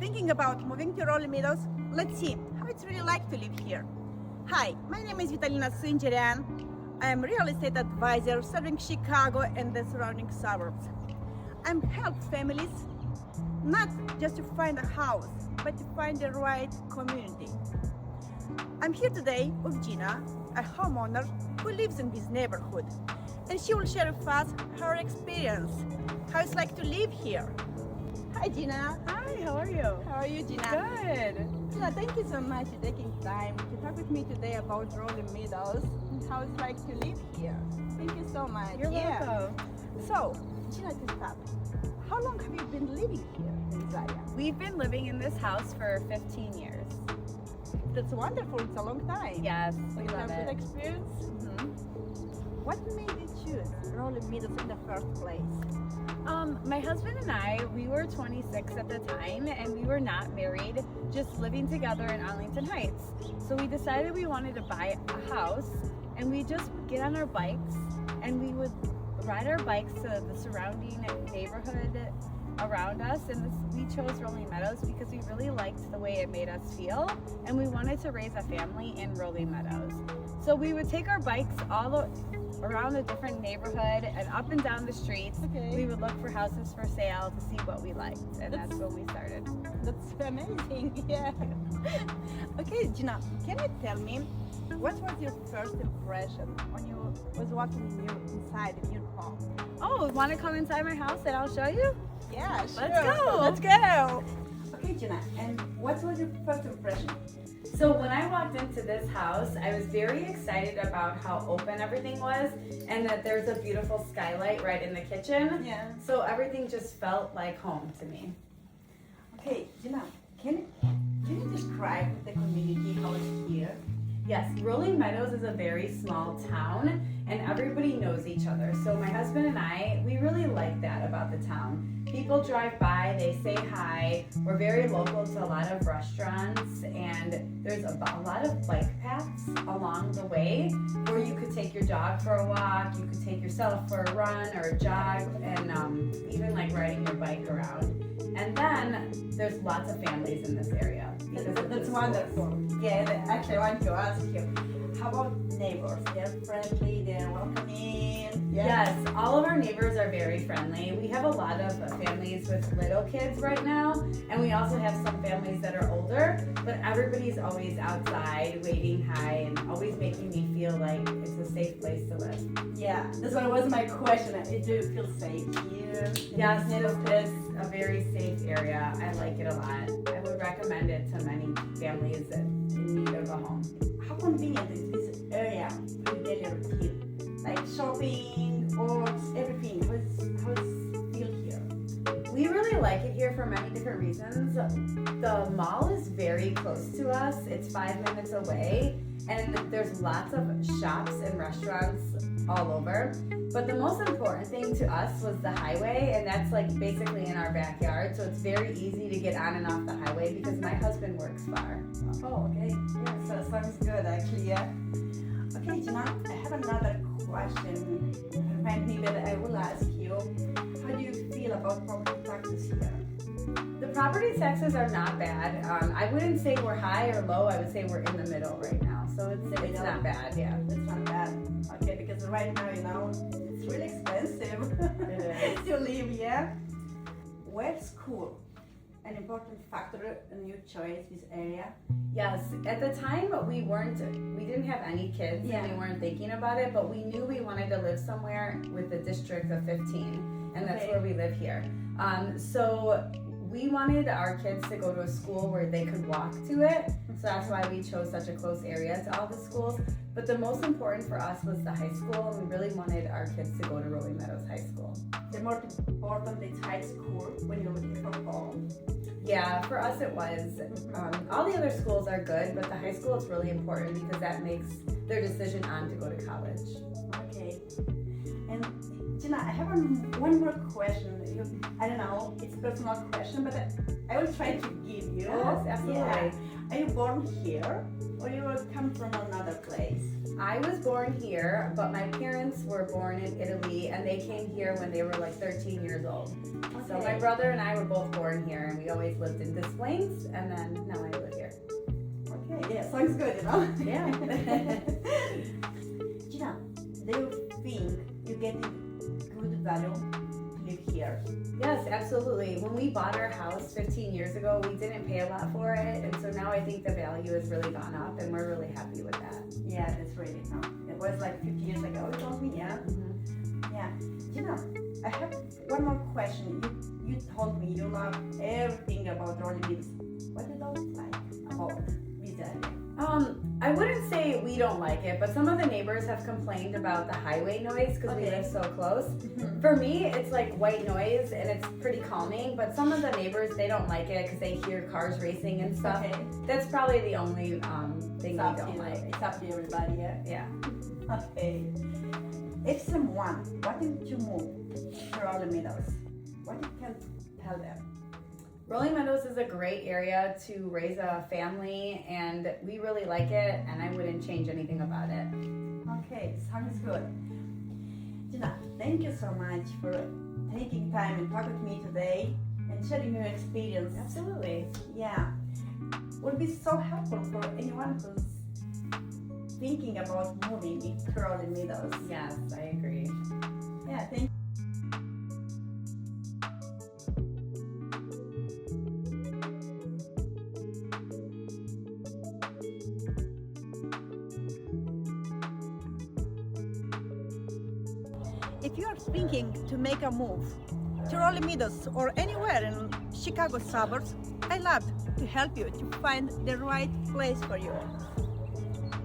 thinking about moving to Rolling Meadows? Let's see how it's really like to live here. Hi, my name is Vitalina Sinjerian. I am real estate advisor serving Chicago and the surrounding suburbs. I'm help families not just to find a house, but to find the right community. I'm here today with Gina, a homeowner who lives in this neighborhood, and she will share with us her experience, how it's like to live here. Hi Gina. Hi, how are you? How are you, Gina? Good. Gina, thank you so much for taking time to talk with me today about Rolling Meadows and how it's like to live here. Thank you so much. You're welcome. So, Gina, to start, how long have you been living here in this area? We've been living in this house for 15 years. That's wonderful. It's a long time. Yes, So we you love have good it. experience. What made you choose Rolling Meadows in the first place? My husband and I, we were 26 at the time, and we were not married, just living together in Arlington Heights. So we decided we wanted to buy a house, and we just would get on our bikes, and we would ride our bikes to the surrounding neighborhood around us, and we chose Rolling Meadows because we really liked the way it made us feel, and we wanted to raise a family in Rolling Meadows. So we would take our bikes all around the different neighborhood and up and down the streets. Okay. We would look for houses for sale to see what we liked, and that's when we started. That's amazing. Yeah. Okay, Gina, can you tell me what was your first impression when you was walking inside in your home? Oh, want to come inside my house and I'll show you? Yeah, sure. Let's go. Let's go. Okay, Gina, and what was your first impression? So when I walked into this house, I was very excited about how open everything was and that there's a beautiful skylight right in the kitchen. Yeah. So everything just felt like home to me. Okay, Gina, can you describe the community, how it's here? Yes, Rolling Meadows is a very small town and everybody knows each other. So my husband and I, we really like that about the town. People drive by, they say hi. We're very local to a lot of restaurants, and there's a lot of bike paths along the way where you could take your dog for a walk, you could take yourself for a run or a jog, and even like riding your bike around. And then there's lots of families in this area. because of the That's schools. wonderful. Yeah, actually, I want to ask you, how about neighbors? They're friendly, they're welcoming. Yes, all of our neighbors are very friendly. We have a lot of families with little kids right now, and we also have some families that are older, but everybody's always outside waving hi and always making me feel like it's a safe place to live. Yeah, this one was my question. Do you feel safe here? Yes, it is a very safe area. I like it a lot. I would recommend it to many families in need of a home. How convenient is this area for your daily routine? Like shopping, works, everything. How's it feel here? We really like it here for many different reasons. The mall is very close to us. It's 5 minutes away, and there's lots of shops and restaurants all over. But the most important thing to us was the highway, and that's like basically in our backyard. So it's very easy to get on and off the highway because my husband works far. Oh, okay. Yeah, so sounds good actually, yeah. Okay, Gina, I have another question. Remind me that I will ask you. How do you feel about property taxes here? The property taxes are not bad. I wouldn't say we're high or low. I would say we're in the middle right now. So it's not bad, yeah. It's not bad. Okay, because right now, it's really expensive It is. to live, yeah? Where's school? An important factor in your choice, this area? Yes, at the time we didn't have any kids and we weren't thinking about it, but we knew we wanted to live somewhere with a district of 15, and that's Okay. where we live here. So we wanted our kids to go to a school where they could walk to it, so that's why we chose such a close area to all the schools. But the most important for us was the high school, and we really wanted our kids to go to Rolling Meadows High School. The more important is high school when you're looking for home. Yeah, for us it was. All the other schools are good, but the high school is really important because that makes their decision on to go to college. Okay. And Gina, I have one more question. I don't know, it's a personal question, but I will try to give you. Yes, absolutely. Yeah. Are you born here or you will come from another place? I was born here, but my parents were born in Italy and they came here when they were like 13 years old. So my brother and I were both born here and we always lived in Des Plaines and then now I live here. Okay, yeah, sounds good, you know? Yeah. Gina, do you think you get good value to live here? Yes, absolutely. When we bought our house 15 years ago, we didn't pay a lot for it. And so now I think the value has really gone up and we're really happy with that. Yeah, that's really no. It was like 50 years ago, you told me, yeah? Mm-hmm. Yeah. Gina, I have one more question. You told me you love everything about Rolling Meadows. What do you like about this area? I wouldn't say we don't like it, but some of the neighbors have complained about the highway noise because we Okay. live so close. Mhm. For me, it's like white noise and it's pretty calming, but some of the neighbors, they don't like it because they hear cars racing and stuff. Okay. That's probably the only thing we don't like. It's up to everybody, yeah? Yeah. Okay. If someone wanted to move to Rolling Meadows, what you can tell them? Rolling Meadows is a great area to raise a family and we really like it and I wouldn't change anything about it. Okay, sounds good. Gina, thank you so much for taking time and talking to me today and sharing your experience. Absolutely. Yeah, would be so helpful for anyone who's thinking about moving to Rolling Meadows. Yes, I agree. Yeah, thank If you are thinking to make a move to Rolling Meadows or anywhere in Chicago suburbs, I love to help you to find the right place for you.